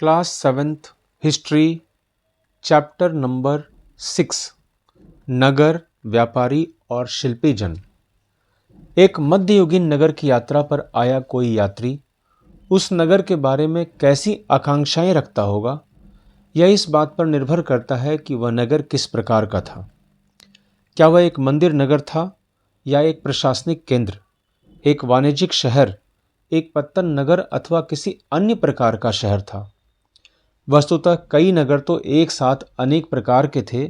Class 7th history chapter number 6 नगर, व्यापारी और शिल्पी जन। एक मध्ययुगीन नगर की यात्रा पर आया कोई यात्री उस नगर के बारे में कैसी आकांक्षाएं रखता होगा, यह इस बात पर निर्भर करता है कि वह नगर किस प्रकार का था। क्या वह एक मंदिर नगर था या एक प्रशासनिक केंद्र, एक वाणिज्यिक शहर, एक पत्तन नगर अथवा किसी अन्य प्रकार का शहर था। वस्तुतः कई नगर तो एक साथ अनेक प्रकार के थे।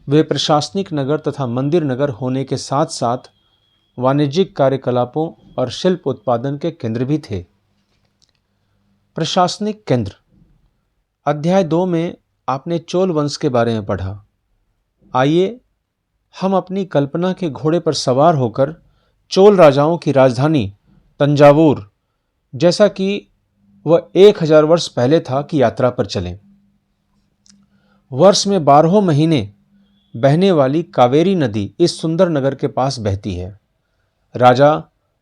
वे प्रशासनिक नगर तथा मंदिर नगर होने के साथ साथ वाणिज्यिक कार्यकलापों और शिल्प उत्पादन के केंद्र भी थे। प्रशासनिक केंद्र। अध्याय 2 में आपने चोल वंश के बारे में पढ़ा। आइए हम अपनी कल्पना के घोड़े पर सवार होकर चोल राजाओं की राजधानी तंजावुर, जैसा कि वह 1000 वर्ष पहले था, की यात्रा पर चलें। वर्ष में 12 महीने बहने वाली कावेरी नदी इस सुंदर नगर के पास बहती है। राजा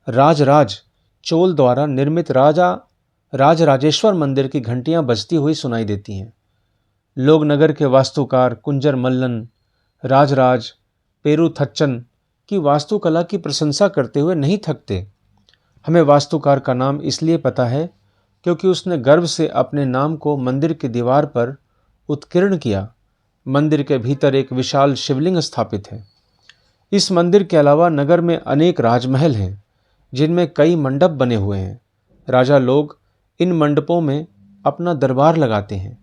राजराज चोल द्वारा निर्मित राजराजेश्वर मंदिर की घंटियां बजती हुई सुनाई देती हैं। लोग नगर के वास्तुकार कुंजर मल्लन, राजराज पेरुथच्चन की वास्तुकला की प्रशंसा करते हुए नहीं थकते। हमें वास्तुकार का नाम इसलिए पता है क्योंकि उसने गर्व से अपने नाम को मंदिर की दीवार पर उत्कीर्ण किया। मंदिर के भीतर एक विशाल शिवलिंग स्थापित है। इस मंदिर के अलावा नगर में अनेक राजमहल हैं, जिनमें कई मंडप बने हुए हैं। राजा लोग इन मंडपों में अपना दरबार लगाते हैं।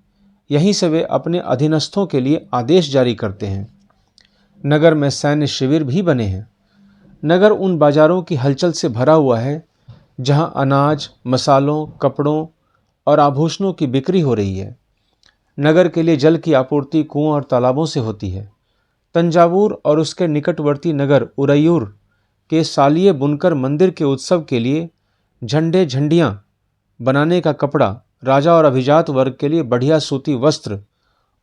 यहीं से वे अपने अधीनस्थों के लिए आदेश जारी करते हैं। नगर में सैन्य शिविर भी बने हैं। नगर उन बाजारों की हलचल से भरा हुआ है जहां अनाज, मसालों, कपड़ों और आभूषणों की बिक्री हो रही है। नगर के लिए जल की आपूर्ति कुओं और तालाबों से होती है। तंजावुर और उसके निकटवर्ती नगर उरैयूर के सालिये बुनकर मंदिर के उत्सव के लिए झंडे झंडियां बनाने का कपड़ा, राजा और अभिजात वर्ग के लिए बढ़िया सूती वस्त्र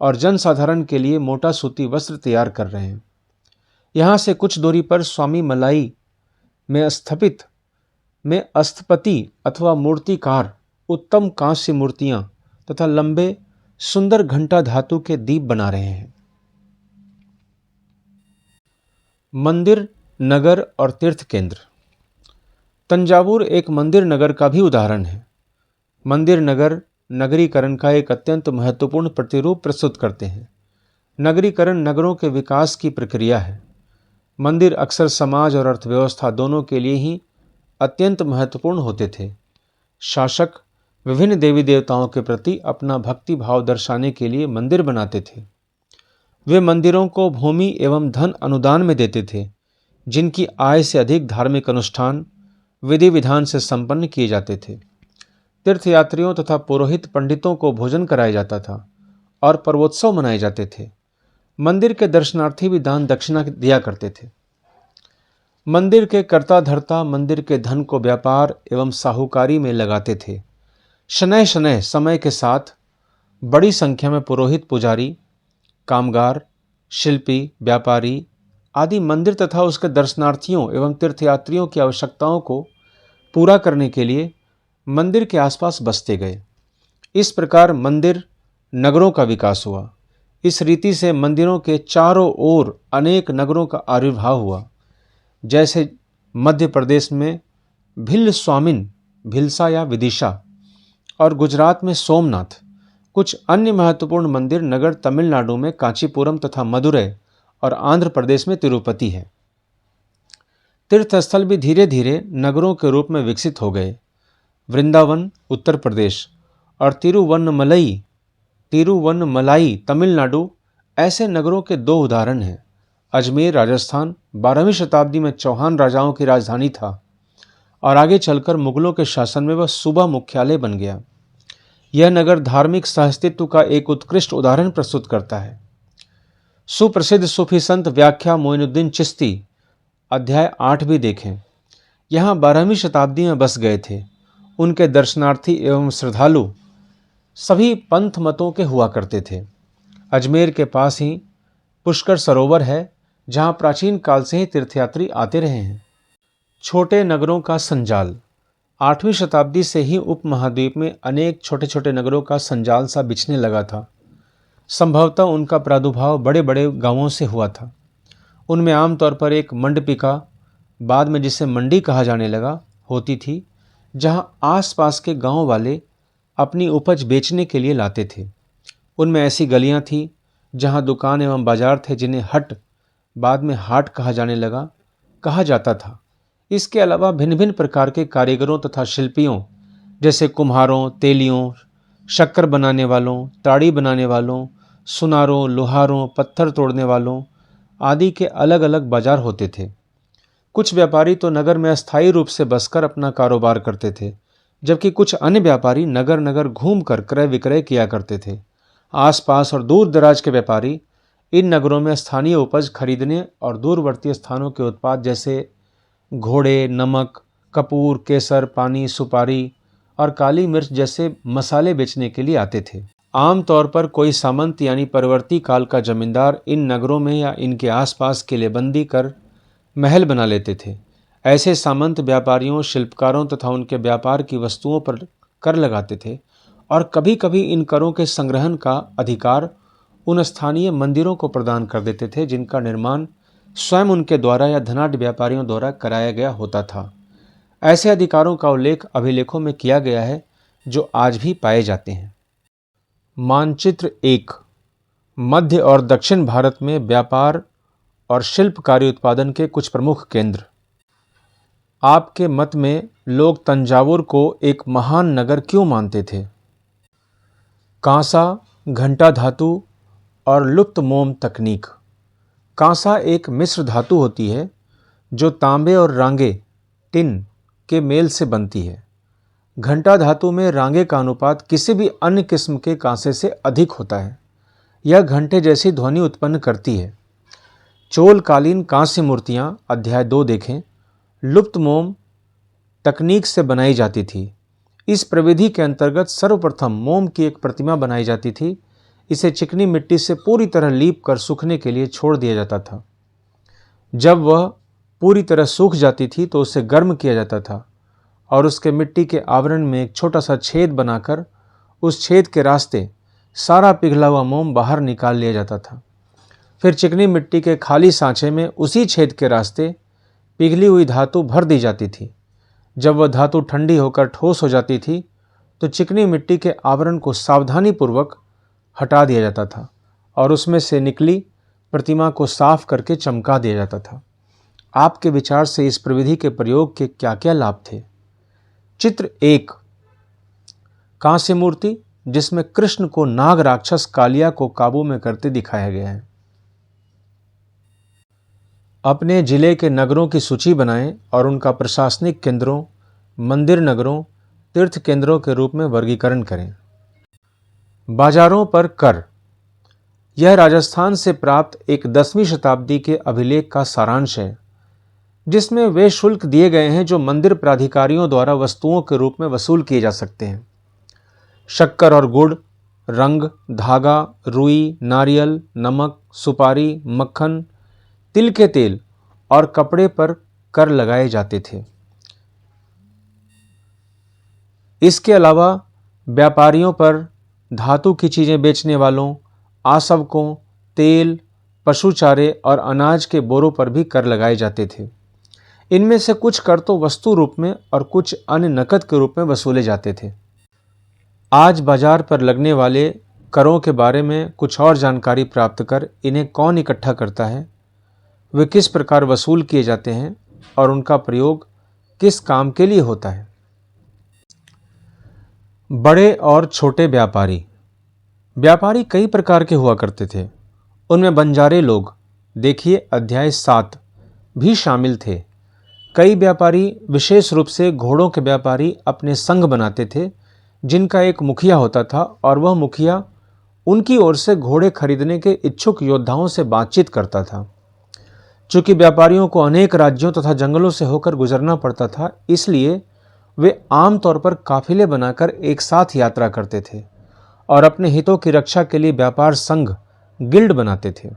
और जनसाधारण के लिए मोटा सूती वस्त्र तैयार कर रहे हैं। यहाँ से कुछ दूरी पर स्वामी मलाई में स्थपति अथवा मूर्तिकार उत्तम कांस्य मूर्तियां तथा लंबे सुंदर घंटा धातु के दीप बना रहे हैं। मंदिर नगर और तीर्थ केंद्र। तंजावुर एक मंदिर नगर का भी उदाहरण है। मंदिर नगर नगरीकरण का एक अत्यंत महत्वपूर्ण प्रतिरूप प्रस्तुत करते हैं। नगरीकरण नगरों के विकास की प्रक्रिया है। मंदिर अक्सर समाज और अर्थव्यवस्था दोनों के लिए ही अत्यंत महत्वपूर्ण होते थे। शासक विभिन्न देवी देवताओं के प्रति अपना भक्ति भाव दर्शाने के लिए मंदिर बनाते थे। वे मंदिरों को भूमि एवं धन अनुदान में देते थे, जिनकी आय से अधिक धार्मिक अनुष्ठान विधि विधान से संपन्न किए जाते थे। तीर्थयात्रियों तथा पुरोहित पंडितों को भोजन कराया जाता था और पर्वोत्सव मनाए जाते थे। मंदिर के दर्शनार्थी भी दान दक्षिणा दिया करते थे। मंदिर के कर्ता धर्ता मंदिर के धन को व्यापार एवं साहूकारी में लगाते थे। शनैः शनैः समय के साथ बड़ी संख्या में पुरोहित, पुजारी, कामगार, शिल्पी, व्यापारी आदि मंदिर तथा उसके दर्शनार्थियों एवं तीर्थयात्रियों की आवश्यकताओं को पूरा करने के लिए मंदिर के आसपास बसते गए। इस प्रकार मंदिर नगरों का विकास हुआ। इस रीति से मंदिरों के चारों ओर अनेक नगरों का आविर्भाव हुआ, जैसे मध्य प्रदेश में भिल्ल-स्वामिन, भिलसा या विदिशा, और गुजरात में सोमनाथ। कुछ अन्य महत्वपूर्ण मंदिर नगर तमिलनाडु में कांचीपुरम तथा मदुरै और आंध्र प्रदेश में तिरुपति है। तीर्थस्थल भी धीरे धीरे नगरों के रूप में विकसित हो गए। वृंदावन उत्तर प्रदेश और तिरुवन्नमलाई तमिलनाडु ऐसे नगरों के दो उदाहरण हैं। अजमेर राजस्थान 12वीं शताब्दी में चौहान राजाओं की राजधानी था और आगे चलकर मुगलों के शासन में वह सूबा मुख्यालय बन गया। यह नगर धार्मिक सहअस्तित्व का एक उत्कृष्ट उदाहरण प्रस्तुत करता है। सुप्रसिद्ध सूफी संत व्याख्या मोइनुद्दीन चिश्ती अध्याय 8 भी देखें। यहाँ 12वीं शताब्दी में बस गए थे। उनके दर्शनार्थी एवं श्रद्धालु सभी पंथ मतों के हुआ करते थे। अजमेर के पास ही पुष्कर सरोवर है, जहाँ प्राचीन काल से ही तीर्थयात्री आते रहे हैं। छोटे नगरों का संजाल। 8वीं शताब्दी से ही उपमहाद्वीप में अनेक छोटे छोटे नगरों का संजाल सा बिछने लगा था। संभवतः उनका प्रादुर्भाव बड़े बड़े गांवों से हुआ था। उनमें आमतौर पर एक मंडपिका, बाद में जिसे मंडी कहा जाने लगा, होती थी, जहां आसपास के गांव वाले अपनी उपज बेचने के लिए लाते थे। उनमें ऐसी गलियां थीं जहां दुकान एवं बाजार थे, जिन्हें हट, बाद में हाट कहा जाता था। इसके अलावा भिन्न भिन्न प्रकार के कारीगरों तथा शिल्पियों, जैसे कुम्हारों, तेलियों, शक्कर बनाने वालों, ताड़ी बनाने वालों, सुनारों, लोहारों, पत्थर तोड़ने वालों आदि के अलग अलग बाजार होते थे। कुछ व्यापारी तो नगर में अस्थायी रूप से बसकर अपना कारोबार करते थे, जबकि कुछ अन्य व्यापारी नगर नगर घूमकर क्रय विक्रय किया करते थे। आसपास और दूर दराज के व्यापारी इन नगरों में स्थानीय उपज खरीदने और दूरवर्ती स्थानों के उत्पाद जैसे घोड़े, नमक, कपूर, केसर, पानी, सुपारी और काली मिर्च जैसे मसाले बेचने के लिए आते थे। आमतौर पर कोई सामंत यानी परवर्ती काल का जमींदार इन नगरों में या इनके आसपास किलेबंदी कर महल बना लेते थे। ऐसे सामंत व्यापारियों, शिल्पकारों तथा उनके व्यापार की वस्तुओं पर कर लगाते थे और कभी कभी इन करों के संग्रहण का अधिकार उन स्थानीय मंदिरों को प्रदान कर देते थे, जिनका निर्माण स्वयं उनके द्वारा या धनाढ्य व्यापारियों द्वारा कराया गया होता था। ऐसे अधिकारों का उल्लेख अभिलेखों में किया गया है, जो आज भी पाए जाते हैं। मानचित्र 1। मध्य और दक्षिण भारत में व्यापार और शिल्पकारी उत्पादन के कुछ प्रमुख केंद्र। आपके मत में लोग तंजावुर को एक महान नगर क्यों मानते थे? कांसा, घंटा धातु और लुप्त मोम तकनीक। कांसा एक मिश्र धातु होती है जो तांबे और रांगे, टिन के मेल से बनती है। घंटा धातु में रांगे का अनुपात किसी भी अन्य किस्म के कांसे से अधिक होता है। यह घंटे जैसी ध्वनि उत्पन्न करती है। चोलकालीन कांस्य मूर्तियां अध्याय 2 देखें, लुप्त मोम तकनीक से बनाई जाती थी। इस प्रविधि के अंतर्गत सर्वप्रथम मोम की एक प्रतिमा बनाई जाती थी। इसे चिकनी मिट्टी से पूरी तरह लीप कर सूखने के लिए छोड़ दिया जाता था। जब वह पूरी तरह सूख जाती थी तो उसे गर्म किया जाता था और उसके मिट्टी के आवरण में एक छोटा सा छेद बनाकर उस छेद के रास्ते सारा पिघला हुआ मोम बाहर निकाल लिया जाता था। फिर चिकनी मिट्टी के खाली सांचे में उसी छेद के रास्ते पिघली हुई धातु भर दी जाती थी। जब वह धातु ठंडी होकर ठोस हो जाती थी तो चिकनी मिट्टी के आवरण को सावधानीपूर्वक हटा दिया जाता था और उसमें से निकली प्रतिमा को साफ करके चमका दिया जाता था। आपके विचार से इस प्रविधि के प्रयोग के क्या क्या लाभ थे? चित्र 1। कांस्य मूर्ति, जिसमें कृष्ण को नाग राक्षस कालिया को काबू में करते दिखाया गया है। अपने जिले के नगरों की सूची बनाएं और उनका प्रशासनिक केंद्रों, मंदिर नगरों, तीर्थ केंद्रों के रूप में वर्गीकरण करें। बाजारों पर कर। यह राजस्थान से प्राप्त एक 10वीं शताब्दी के अभिलेख का सारांश है, जिसमें वे शुल्क दिए गए हैं जो मंदिर प्राधिकारियों द्वारा वस्तुओं के रूप में वसूल किए जा सकते हैं। शक्कर और गुड़, रंग, धागा, रुई, नारियल, नमक, सुपारी, मक्खन, तिल के तेल और कपड़े पर कर लगाए जाते थे। इसके अलावा व्यापारियों पर, धातु की चीजें बेचने वालों, आसवकों, तेल, पशु चारे और अनाज के बोरों पर भी कर लगाए जाते थे। इनमें से कुछ कर तो वस्तु रूप में और कुछ अन्य नकद के रूप में वसूले जाते थे। आज बाजार पर लगने वाले करों के बारे में कुछ और जानकारी प्राप्त कर इन्हें कौन इकट्ठा करता है, वे किस प्रकार वसूल किए जाते हैं और उनका प्रयोग किस काम के लिए होता है। बड़े और छोटे व्यापारी। व्यापारी कई प्रकार के हुआ करते थे। उनमें बंजारे लोग, देखिए अध्याय 7, भी शामिल थे। कई व्यापारी, विशेष रूप से घोड़ों के व्यापारी, अपने संघ बनाते थे जिनका एक मुखिया होता था और वह मुखिया उनकी ओर से घोड़े खरीदने के इच्छुक योद्धाओं से बातचीत करता था। चूंकि व्यापारियों को अनेक राज्यों तथा जंगलों से होकर गुजरना पड़ता था, इसलिए वे आमतौर पर काफिले बनाकर एक साथ यात्रा करते थे और अपने हितों की रक्षा के लिए व्यापार संघ, गिल्ड बनाते थे।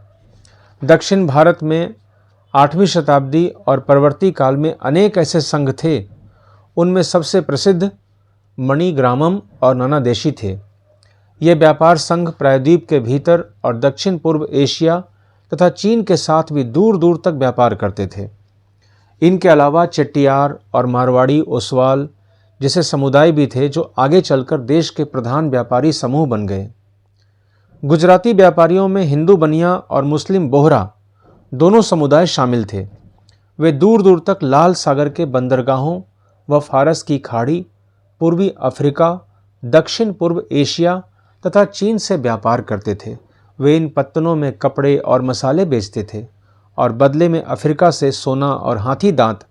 दक्षिण भारत में 8वीं शताब्दी और परवर्ती काल में अनेक ऐसे संघ थे। उनमें सबसे प्रसिद्ध मणिग्रामम और नानादेशी थे। ये व्यापार संघ प्रायद्वीप के भीतर और दक्षिण पूर्व एशिया तथा चीन के साथ भी दूर दूर तक व्यापार करते थे। इनके अलावा चेट्टियार और मारवाड़ी ओसवाल जैसे समुदाय भी थे जो आगे चलकर देश के प्रधान व्यापारी समूह बन गए। गुजराती व्यापारियों में हिंदू बनिया और मुस्लिम बोहरा दोनों समुदाय शामिल थे। वे दूर दूर तक लाल सागर के बंदरगाहों व फारस की खाड़ी, पूर्वी अफ्रीका, दक्षिण पूर्व एशिया तथा चीन से व्यापार करते थे। वे इन पत्तनों में कपड़े और मसाले बेचते थे और बदले में अफ्रीका से सोना और हाथी दांत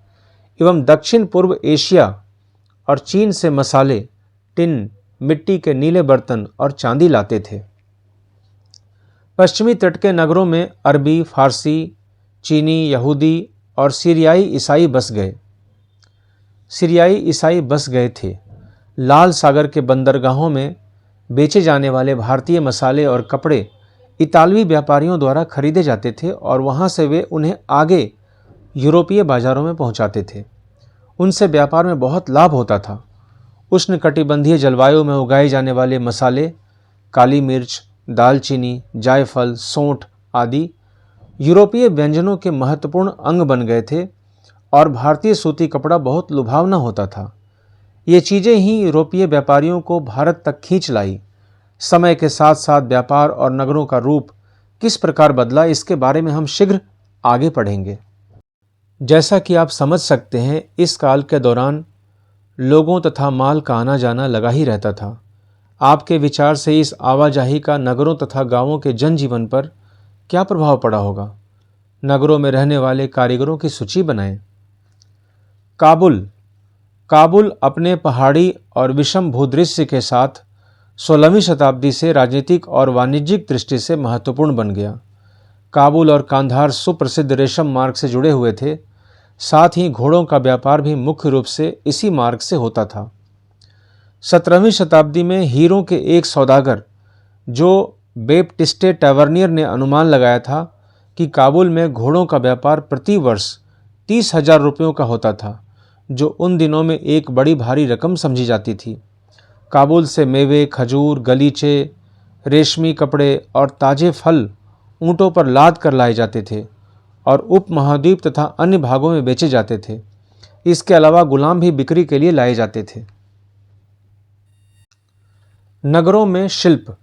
एवं दक्षिण पूर्व एशिया और चीन से मसाले, टिन, मिट्टी के नीले बर्तन और चांदी लाते थे। पश्चिमी तट के नगरों में अरबी, फारसी, चीनी, यहूदी और सीरियाई ईसाई बस गए थे। लाल सागर के बंदरगाहों में बेचे जाने वाले भारतीय मसाले और कपड़े इतालवी व्यापारियों द्वारा खरीदे जाते थे और वहां से वे उन्हें आगे यूरोपीय बाजारों में पहुंचाते थे। उनसे व्यापार में बहुत लाभ होता था। उष्णकटिबंधीय जलवायु में उगाए जाने वाले मसाले, काली मिर्च, दालचीनी, जायफल, सौंठ आदि यूरोपीय व्यंजनों के महत्वपूर्ण अंग बन गए थे और भारतीय सूती कपड़ा बहुत लुभावना होता था। ये चीज़ें ही यूरोपीय व्यापारियों को भारत तक खींच लाई। समय के साथ साथ व्यापार और नगरों का रूप किस प्रकार बदला, इसके बारे में हम शीघ्र आगे पढ़ेंगे। जैसा कि आप समझ सकते हैं, इस काल के दौरान लोगों तथा माल का आना जाना लगा ही रहता था। आपके विचार से इस आवाजाही का नगरों तथा गांवों के जनजीवन पर क्या प्रभाव पड़ा होगा? नगरों में रहने वाले कारीगरों की सूची बनाएं। काबुल अपने पहाड़ी और विषम भूदृश्य के साथ 16वीं शताब्दी से राजनीतिक और वाणिज्यिक दृष्टि से महत्वपूर्ण बन गया। काबुल और कांधार सुप्रसिद्ध रेशम मार्ग से जुड़े हुए थे। साथ ही घोड़ों का व्यापार भी मुख्य रूप से इसी मार्ग से होता था। 17वीं शताब्दी में हीरों के एक सौदागर जो बेप्टिस्टे टैवर्नियर ने अनुमान लगाया था कि काबुल में घोड़ों का व्यापार प्रति वर्ष 30,000 रुपयों का होता था, जो उन दिनों में एक बड़ी भारी रकम समझी जाती थी। काबुल से मेवे, खजूर, गलीचे, रेशमी कपड़े और ताजे फल ऊँटों पर लाद कर लाए जाते थे और उपमहाद्वीप तथा अन्य भागों में बेचे जाते थे। इसके अलावा गुलाम भी बिक्री के लिए लाए जाते थे। नगरों में शिल्प।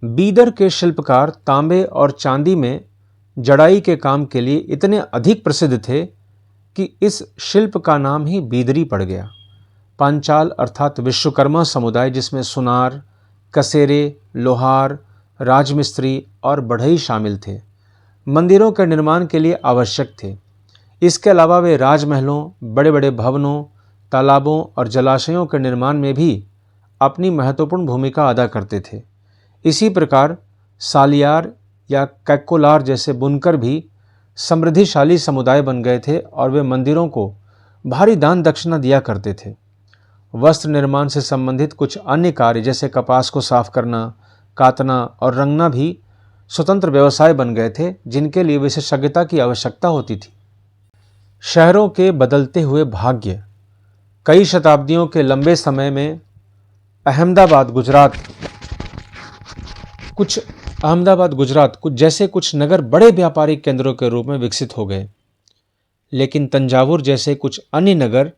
बीदर के शिल्पकार तांबे और चांदी में जड़ाई के काम के लिए इतने अधिक प्रसिद्ध थे कि इस शिल्प का नाम ही बीदरी पड़ गया। पांचाल अर्थात विश्वकर्मा समुदाय, जिसमें सुनार, कसेरे, लोहार, राजमिस्त्री और बढ़ई शामिल थे, मंदिरों के निर्माण के लिए आवश्यक थे। इसके अलावा वे राजमहलों, बड़े बड़े भवनों, तालाबों और जलाशयों के निर्माण में भी अपनी महत्वपूर्ण भूमिका अदा करते थे। इसी प्रकार सालियार या कैक्कोलार जैसे बुनकर भी समृद्धिशाली समुदाय बन गए थे और वे मंदिरों को भारी दान दक्षिणा दिया करते थे। वस्त्र निर्माण से संबंधित कुछ अन्य कार्य जैसे कपास को साफ करना, कातना और रंगना भी स्वतंत्र व्यवसाय बन गए थे, जिनके लिए विशेषज्ञता की आवश्यकता होती थी। शहरों के बदलते हुए भाग्य। कई शताब्दियों के लंबे समय में अहमदाबाद गुजरात जैसे कुछ नगर बड़े व्यापारिक केंद्रों के रूप में विकसित हो गए, लेकिन तंजावुर जैसे कुछ अन्य नगर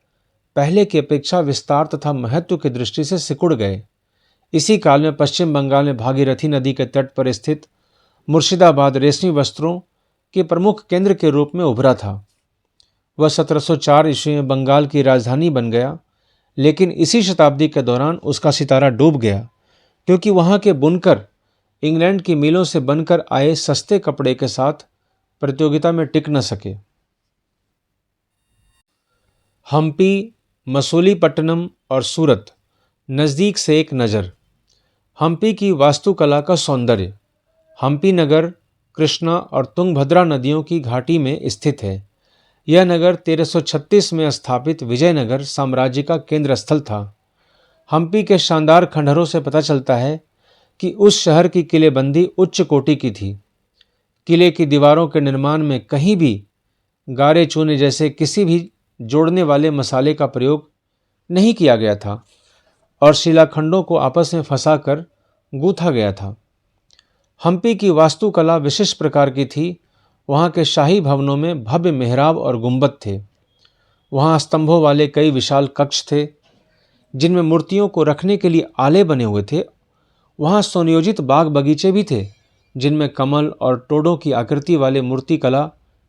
पहले की अपेक्षा विस्तार तथा महत्व की दृष्टि से सिकुड़ गए। इसी काल में पश्चिम बंगाल में भागीरथी नदी के तट पर स्थित मुर्शिदाबाद रेशमी वस्त्रों के प्रमुख केंद्र के रूप में उभरा था। वह 1704 ईस्वी में बंगाल की राजधानी बन गया, लेकिन इसी शताब्दी के दौरान उसका सितारा डूब गया, क्योंकि वहाँ के बुनकर इंग्लैंड की मिलों से बनकर आए सस्ते कपड़े के साथ प्रतियोगिता में टिक न सके। हम्पी, मसूलीपट्टनम और सूरत। नज़दीक से एक नज़र। हम्पी की वास्तुकला का सौंदर्य। हम्पी नगर कृष्णा और तुंगभद्रा नदियों की घाटी में स्थित है। यह नगर 1336 में स्थापित विजयनगर साम्राज्य का केंद्र स्थल था। हम्पी के शानदार खंडहरों से पता चलता है कि उस शहर की किलेबंदी उच्च कोटि की थी। किले की दीवारों के निर्माण में कहीं भी गारे चूने जैसे किसी भी जोड़ने वाले मसाले का प्रयोग नहीं किया गया था और शिलाखंडों को आपस में फंसाकर गूंथा गया था। हम्पी की वास्तुकला विशिष्ट प्रकार की थी। वहाँ के शाही भवनों में भव्य मेहराब और गुंबद थे। वहाँ स्तंभों वाले कई विशाल कक्ष थे जिनमें मूर्तियों को रखने के लिए आले बने हुए थे। वहाँ सुनियोजित बाग बगीचे भी थे जिनमें कमल और टोडों की आकृति वाले मूर्तिकला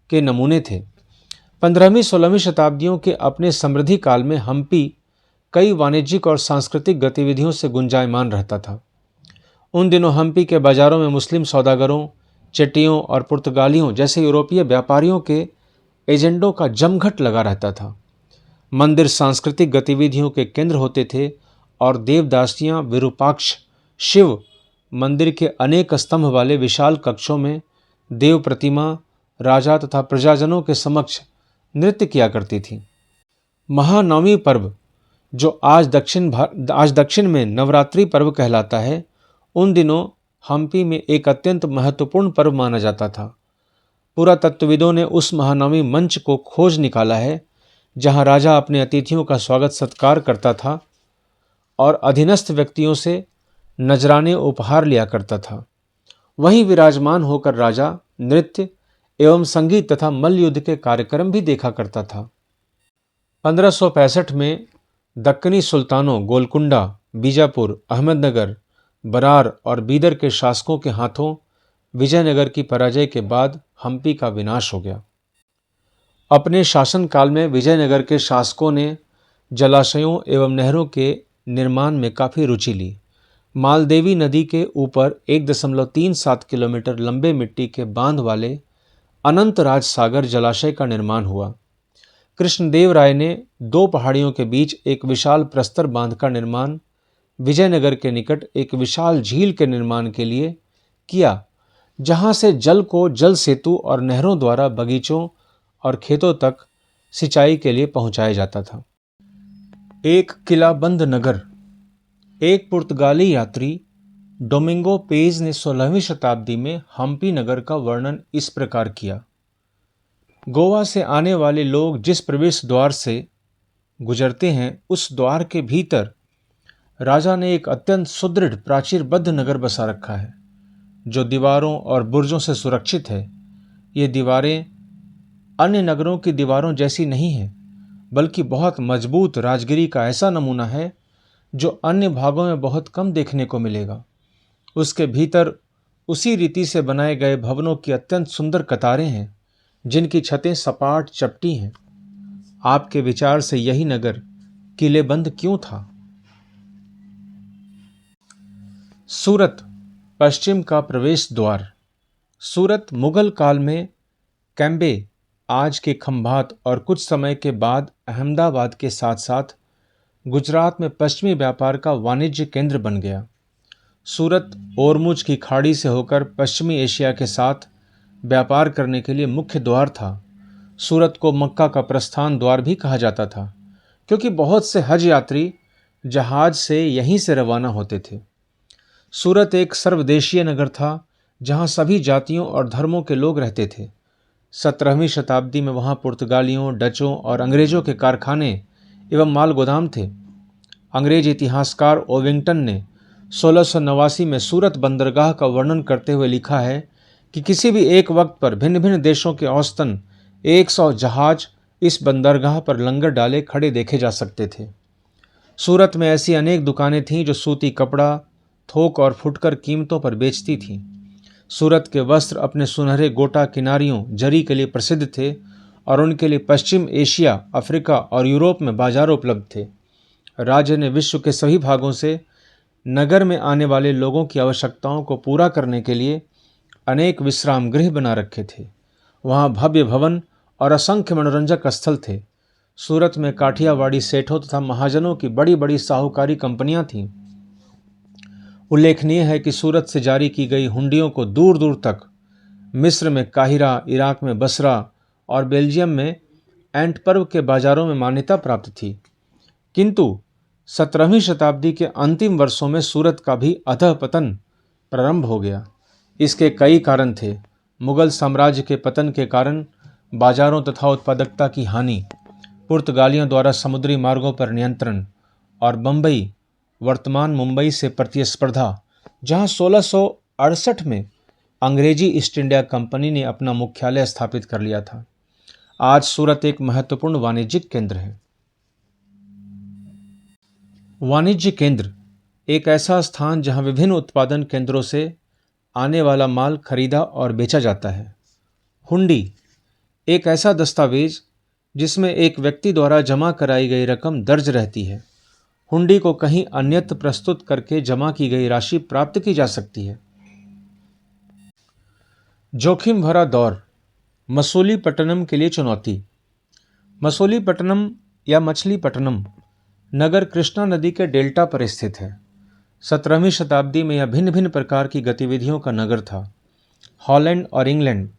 के नमूने थे। 15वीं-16वीं शताब्दियों के अपने समृद्धि काल में हम्पी कई वाणिज्यिक और सांस्कृतिक गतिविधियों से गुंजायमान रहता था। उन दिनों हम्पी के बाजारों में मुस्लिम सौदागरों, चेट्टियों और पुर्तगालियों जैसे यूरोपीय व्यापारियों के एजेंडों का जमघट लगा रहता था। मंदिर सांस्कृतिक गतिविधियों के केंद्र होते थे और देवदासियां विरूपाक्ष शिव मंदिर के अनेक स्तंभ वाले विशाल कक्षों में देव प्रतिमा, राजा तथा प्रजाजनों के समक्ष नृत्य किया करती थी। महानवमी पर्व, जो आज दक्षिण में नवरात्रि पर्व कहलाता है, उन दिनों हम्पी में एक अत्यंत महत्वपूर्ण पर्व माना जाता था। पुरातत्वविदों ने उस महानवमी मंच को खोज निकाला है जहां राजा अपने अतिथियों का स्वागत सत्कार करता था और अधीनस्थ व्यक्तियों से नजराने उपहार लिया करता था। वहीं विराजमान होकर राजा नृत्य एवं संगीत तथा मल्लयुद्ध के कार्यक्रम भी देखा करता था। 1565 में दक्कनी सुल्तानों गोलकुंडा, बीजापुर, अहमदनगर, बरार और बीदर के शासकों के हाथों विजयनगर की पराजय के बाद हम्पी का विनाश हो गया। अपने शासनकाल में विजयनगर के शासकों ने जलाशयों एवं नहरों के निर्माण में काफ़ी रुचि ली। मालदेवी नदी के ऊपर 1.37 किलोमीटर लंबे मिट्टी के बांध वाले अनंतराज सागर जलाशय का निर्माण हुआ। कृष्णदेव राय ने 2 पहाड़ियों के बीच एक विशाल प्रस्तर बांध का निर्माण विजयनगर के निकट एक विशाल झील के निर्माण के लिए किया, जहां से जल को जल सेतु और नहरों द्वारा बगीचों और खेतों तक सिंचाई के लिए पहुंचाया जाता था। एक किलाबंद नगर। एक पुर्तगाली यात्री डोमिंगो पेज ने 16वीं शताब्दी में हम्पी नगर का वर्णन इस प्रकार किया। गोवा से आने वाले लोग जिस प्रवेश द्वार से गुजरते हैं, उस द्वार के भीतर राजा ने एक अत्यंत सुदृढ़ प्राचीरबद्ध नगर बसा रखा है, जो दीवारों और बुर्जों से सुरक्षित है। ये दीवारें अन्य नगरों की दीवारों जैसी नहीं हैं, बल्कि बहुत मजबूत राजगिरी का ऐसा नमूना है जो अन्य भागों में बहुत कम देखने को मिलेगा। उसके भीतर उसी रीति से बनाए गए भवनों की अत्यंत सुंदर कतारें हैं, जिनकी छतें सपाट चपटी हैं। आपके विचार से यही नगर किलेबंद क्यों था? सूरत, पश्चिम का प्रवेश द्वार। सूरत मुगल काल में कैम्बे, आज के खंभात और कुछ समय के बाद अहमदाबाद के साथ साथ गुजरात में पश्चिमी व्यापार का वाणिज्य केंद्र बन गया। सूरत ओरमुज की खाड़ी से होकर पश्चिमी एशिया के साथ व्यापार करने के लिए मुख्य द्वार था। सूरत को मक्का का प्रस्थान द्वार भी कहा जाता था, क्योंकि बहुत से हज यात्री जहाज से यहीं से रवाना होते थे। सूरत एक सर्वदेशीय नगर था, जहां सभी जातियों और धर्मों के लोग रहते थे। 17वीं शताब्दी में वहां पुर्तगालियों, डचों और अंग्रेजों के कारखाने एवं माल गोदाम थे। अंग्रेज इतिहासकार ओविंगटन ने 1689 में सूरत बंदरगाह का वर्णन करते हुए लिखा है कि किसी भी एक वक्त पर भिन्न भिन्न देशों के औसतन 100 जहाज इस बंदरगाह पर लंगर डाले खड़े देखे जा सकते थे। सूरत में ऐसी अनेक दुकानें थीं जो सूती कपड़ा थोक और फुटकर कीमतों पर बेचती थीं। सूरत के वस्त्र अपने सुनहरे गोटा किनारियों जरी के लिए प्रसिद्ध थे और उनके लिए पश्चिम एशिया, अफ्रीका और यूरोप में बाजार उपलब्ध थे। राज्य ने विश्व के सभी भागों से नगर में आने वाले लोगों की आवश्यकताओं को पूरा करने के लिए अनेक विश्राम गृह बना रखे थे। वहाँ भव्य भवन और असंख्य मनोरंजक स्थल थे। सूरत में काठियावाड़ी सेठों तथा महाजनों की बड़ी बड़ी साहूकारी कंपनियां थीं। उल्लेखनीय है कि सूरत से जारी की गई हुंडियों को दूर दूर तक मिस्र में काहिरा, इराक में बसरा और बेल्जियम में एंटवर्प के बाजारों में मान्यता प्राप्त थी। किंतु 17वीं शताब्दी के अंतिम वर्षों में सूरत का भी अधःपतन प्रारंभ हो गया। इसके कई कारण थे। मुगल साम्राज्य के पतन के कारण बाजारों तथा उत्पादकता की हानि, पुर्तगालियों द्वारा समुद्री मार्गों पर नियंत्रण और बम्बई, वर्तमान मुंबई से प्रतिस्पर्धा, जहां 1668 में अंग्रेजी ईस्ट इंडिया कंपनी ने अपना मुख्यालय स्थापित कर लिया था। आज सूरत एक महत्वपूर्ण वाणिज्यिक केंद्र है। वाणिज्य केंद्र एक ऐसा स्थान जहां विभिन्न उत्पादन केंद्रों से आने वाला माल खरीदा और बेचा जाता है। हुंडी एक ऐसा दस्तावेज जिसमें एक व्यक्ति द्वारा जमा कराई गई रकम दर्ज रहती है। हुंडी को कहीं अन्यत्र प्रस्तुत करके जमा की गई राशि प्राप्त की जा सकती है। जोखिम भरा दौर, मसूलीपट्टनम के लिए चुनौती। मसूलीपट्टनम या मछलीपट्टनम नगर कृष्णा नदी के डेल्टा पर स्थित है। 17वीं शताब्दी में यह भिन्न भिन्न प्रकार की गतिविधियों का नगर था। हॉलैंड और इंग्लैंड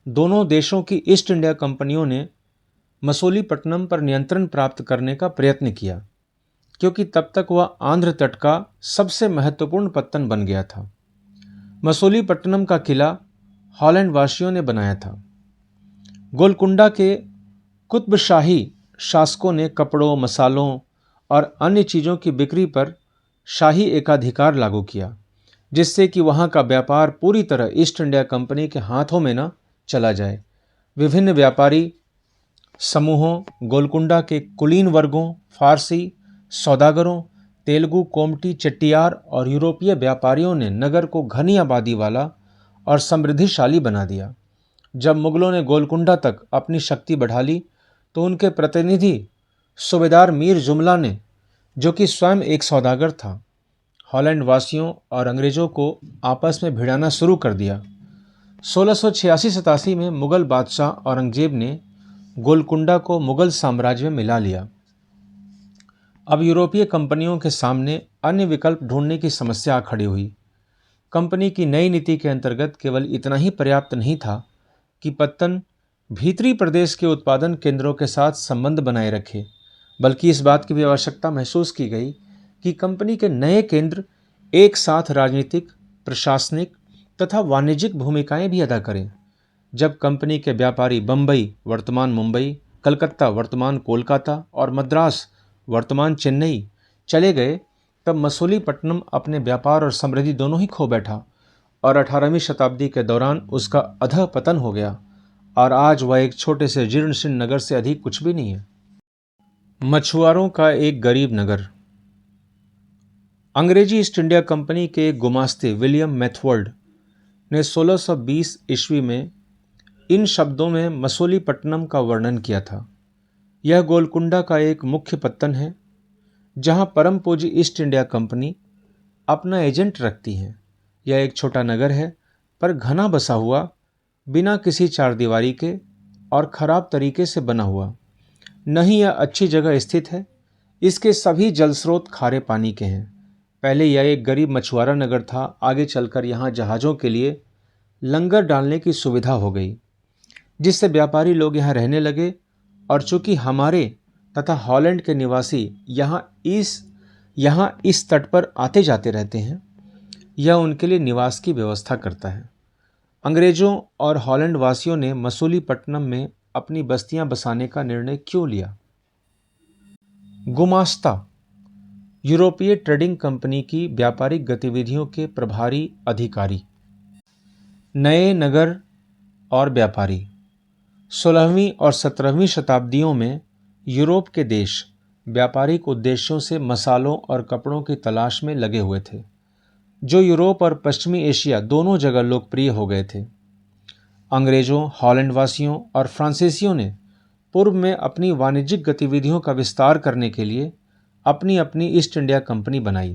दोनों देशों की ईस्ट इंडिया कंपनियों ने मसूलीपट्टनम पर नियंत्रण प्राप्त करने का प्रयत्न किया, क्योंकि तब तक वह आंध्र तट का सबसे महत्वपूर्ण पत्तन बन गया था। मसूलीपट्टनम का किला हॉलैंड वासियों ने बनाया था। गोलकुंडा के कुतुबशाही शासकों ने कपड़ों, मसालों और अन्य चीज़ों की बिक्री पर शाही एकाधिकार लागू किया, जिससे कि वहाँ का व्यापार पूरी तरह ईस्ट इंडिया कंपनी के हाथों में न चला जाए। विभिन्न व्यापारी समूहों, गोलकुंडा के कुलीन वर्गों, फारसी सौदागरों, तेलुगु, कोमटी, चेट्टियार और यूरोपीय व्यापारियों ने नगर को घनी आबादी वाला और समृद्धिशाली बना दिया। जब मुगलों ने गोलकुंडा तक अपनी शक्ति बढ़ा ली तो उनके प्रतिनिधि सूबेदार मीर जुमला ने, जो कि स्वयं एक सौदागर था, हॉलैंड वासियों और अंग्रेज़ों को आपस में भिड़ाना शुरू कर दिया। 1686-87 में मुगल बादशाह औरंगजेब ने गोलकुंडा को मुगल साम्राज्य में मिला लिया। अब यूरोपीय कंपनियों के सामने अन्य विकल्प ढूंढने की समस्या आ खड़ी हुई। कंपनी की नई नीति के अंतर्गत केवल इतना ही पर्याप्त नहीं था कि पत्तन भीतरी प्रदेश के उत्पादन केंद्रों के साथ संबंध बनाए रखे, बल्कि इस बात की भी आवश्यकता महसूस की गई कि कंपनी के नए केंद्र एक साथ राजनीतिक, प्रशासनिक तथा वाणिज्यिक भूमिकाएं भी अदा करें। जब कंपनी के व्यापारी बम्बई, वर्तमान मुंबई, कलकत्ता, वर्तमान कोलकाता और मद्रास, वर्तमान चेन्नई चले गए, तब मसूलीपट्टनम अपने व्यापार और समृद्धि दोनों ही खो बैठा और 18वीं शताब्दी के दौरान उसका अधःपतन हो गया और आज वह एक छोटे से जीर्ण शीर्ण नगर से अधिक कुछ भी नहीं है। मछुआरों का एक गरीब नगर। अंग्रेजी ईस्ट इंडिया कंपनी के एक गुमास्ते विलियम मैथवर्ड ने 1620 ईस्वी में इन शब्दों में मसूलीपट्टनम का वर्णन किया था। यह गोलकुंडा का एक मुख्य पत्तन है जहां परम पूज्य ईस्ट इंडिया कंपनी अपना एजेंट रखती है। यह एक छोटा नगर है, पर घना बसा हुआ, बिना किसी चारदीवारी के और खराब तरीके से बना हुआ। नहीं, यह अच्छी जगह स्थित है। इसके सभी जल स्रोत खारे पानी के हैं। पहले यह एक गरीब मछुआरा नगर था। आगे चलकर यहाँ जहाज़ों के लिए लंगर डालने की सुविधा हो गई, जिससे व्यापारी लोग यहाँ रहने लगे और चूंकि हमारे तथा हॉलैंड के निवासी यहाँ इस तट पर आते जाते रहते हैं, यह उनके लिए निवास की व्यवस्था करता है। अंग्रेज़ों और हॉलैंड वासियों ने मसूलीपट्टनम में अपनी बस्तियां बसाने का निर्णय क्यों लिया? गुमास्ता यूरोपीय ट्रेडिंग कंपनी की व्यापारिक गतिविधियों के प्रभारी अधिकारी। नए नगर और व्यापारी। 16वीं और 17वीं शताब्दियों में यूरोप के देश व्यापारिक उद्देश्यों से मसालों और कपड़ों की तलाश में लगे हुए थे, जो यूरोप और पश्चिमी एशिया दोनों जगह लोकप्रिय हो गए थे। अंग्रेज़ों, हॉलैंड वासियों और फ्रांसीसियों ने पूर्व में अपनी वाणिज्यिक गतिविधियों का विस्तार करने के लिए अपनी अपनी ईस्ट इंडिया कंपनी बनाई।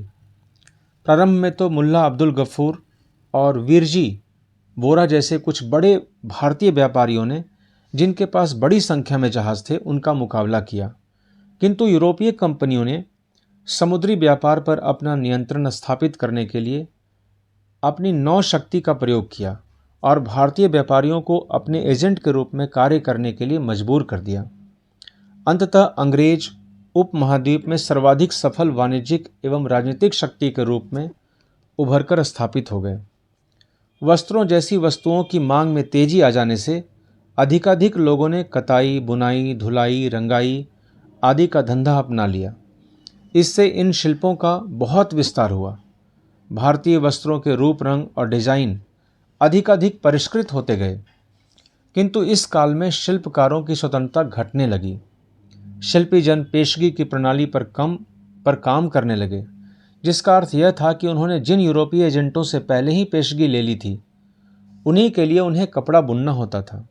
प्रारंभ में तो मुल्ला अब्दुल गफूर और वीरजी बोरा जैसे कुछ बड़े भारतीय व्यापारियों ने, जिनके पास बड़ी संख्या में जहाज़ थे, उनका मुकाबला किया, किंतु यूरोपीय कंपनियों ने समुद्री व्यापार पर अपना नियंत्रण स्थापित करने के लिए अपनी नौ शक्ति का प्रयोग किया और भारतीय व्यापारियों को अपने एजेंट के रूप में कार्य करने के लिए मजबूर कर दिया। अंततः अंग्रेज उपमहाद्वीप में सर्वाधिक सफल वाणिज्यिक एवं राजनीतिक शक्ति के रूप में उभरकर स्थापित हो गए। वस्त्रों जैसी वस्तुओं की मांग में तेजी आ जाने से अधिकाधिक लोगों ने कताई, बुनाई, धुलाई, रंगाई आदि का धंधा अपना लिया। इससे इन शिल्पों का बहुत विस्तार हुआ। भारतीय वस्त्रों के रूप, रंग और डिजाइन अधिकाधिक परिष्कृत होते गए। किंतु इस काल में शिल्पकारों की स्वतंत्रता घटने लगी। शिल्पी जन पेशगी की प्रणाली पर काम करने लगे, जिसका अर्थ यह था कि उन्होंने जिन यूरोपीय एजेंटों से पहले ही पेशगी ले ली थी, उन्हीं के लिए उन्हें कपड़ा बुनना होता था।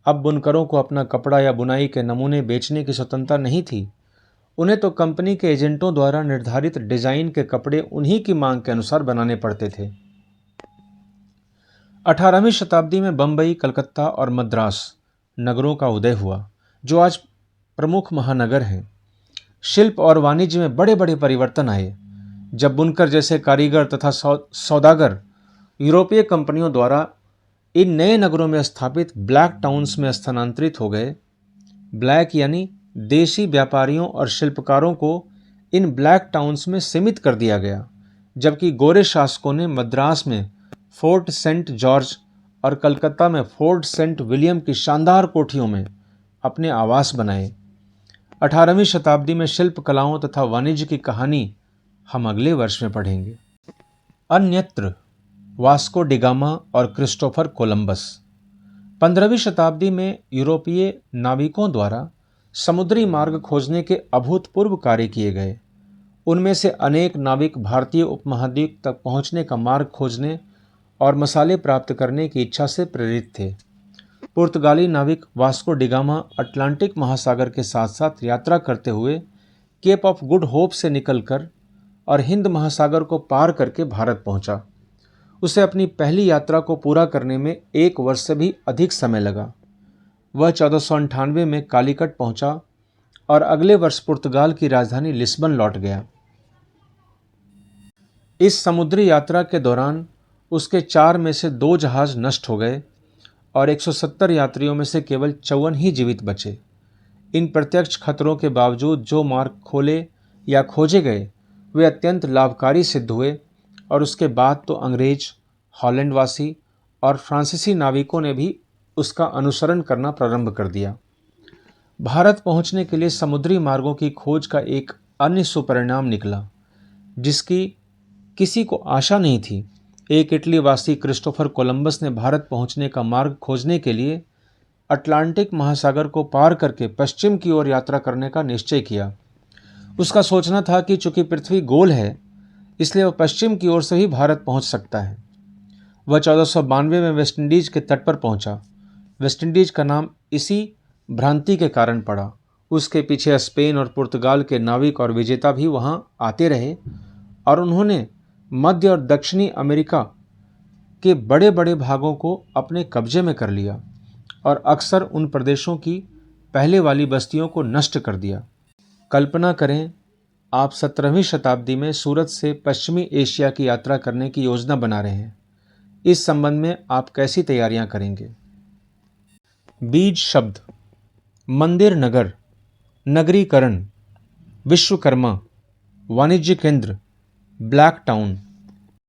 अब बुनकरों को अपना कपड़ा या बुनाई के नमूने बेचने की स्वतंत्रता नहीं थी। उन्हें तो कंपनी के एजेंटों द्वारा निर्धारित डिजाइन के कपड़े उन्हीं की मांग के अनुसार बनाने पड़ते थे। 18वीं शताब्दी में बंबई, कलकत्ता और मद्रास नगरों का उदय हुआ, जो आज प्रमुख महानगर हैं। शिल्प और वाणिज्य में बड़े बड़े परिवर्तन आए। जब बुनकर जैसे कारीगर तथा सौदागर यूरोपीय कंपनियों द्वारा इन नए नगरों में स्थापित ब्लैक टाउन्स में स्थानांतरित हो गए। ब्लैक यानी देशी व्यापारियों और शिल्पकारों को इन ब्लैक टाउन्स में सीमित कर दिया गया, जबकि गोरे शासकों ने मद्रास में फोर्ट सेंट जॉर्ज और कलकत्ता में फोर्ट सेंट विलियम की शानदार कोठियों में अपने आवास बनाए। 18वीं शताब्दी में शिल्प कलाओं तथा वाणिज्य की कहानी हम अगले वर्ष में पढ़ेंगे। अन्यत्र वास्को डिगामा और क्रिस्टोफर कोलंबस। 15वीं शताब्दी में यूरोपीय नाविकों द्वारा समुद्री मार्ग खोजने के अभूतपूर्व कार्य किए गए। उनमें से अनेक नाविक भारतीय उपमहाद्वीप तक पहुंचने का मार्ग खोजने और मसाले प्राप्त करने की इच्छा से प्रेरित थे। पुर्तगाली नाविक वास्को डिगामा अटलांटिक महासागर के साथ साथ यात्रा करते हुए केप ऑफ गुड होप से निकलकर और हिंद महासागर को पार करके भारत पहुंचा। उसे अपनी पहली यात्रा को पूरा करने में 1 वर्ष से भी अधिक समय लगा। वह 1498 में कालीकट पहुंचा और अगले वर्ष पुर्तगाल की राजधानी लिस्बन लौट गया। इस समुद्री यात्रा के दौरान उसके 4 में से 2 जहाज नष्ट हो गए और 170 यात्रियों में से केवल 54 ही जीवित बचे। इन प्रत्यक्ष खतरों के बावजूद जो मार्ग खोले या खोजे गए वे अत्यंत लाभकारी सिद्ध हुए और उसके बाद तो अंग्रेज, हॉलैंडवासी और फ्रांसीसी नाविकों ने भी उसका अनुसरण करना प्रारंभ कर दिया। भारत पहुंचने के लिए समुद्री मार्गों की खोज का एक अन्य सुपरिणाम निकला, जिसकी किसी को आशा नहीं थी। एक इटली वासी क्रिस्टोफर कोलंबस ने भारत पहुंचने का मार्ग खोजने के लिए अटलांटिक महासागर को पार करके पश्चिम की ओर यात्रा करने का निश्चय किया। उसका सोचना था कि चूंकि पृथ्वी गोल है, इसलिए वह पश्चिम की ओर से ही भारत पहुंच सकता है। वह 1492 में वेस्टइंडीज के तट पर पहुंचा। वेस्टइंडीज का नाम इसी भ्रांति के कारण पड़ा। उसके पीछे स्पेन और पुर्तगाल के नाविक और विजेता भी वहां आते रहे और उन्होंने मध्य और दक्षिणी अमेरिका के बड़े बड़े भागों को अपने कब्जे में कर लिया और अक्सर उन प्रदेशों की पहले वाली बस्तियों को नष्ट कर दिया। कल्पना करें, आप 17वीं शताब्दी में सूरत से पश्चिमी एशिया की यात्रा करने की योजना बना रहे हैं। इस संबंध में आप कैसी तैयारियां करेंगे? बीज शब्द: मंदिर, नगर, नगरीकरण, विश्वकर्मा, वाणिज्य केंद्र, ब्लैक टाउन,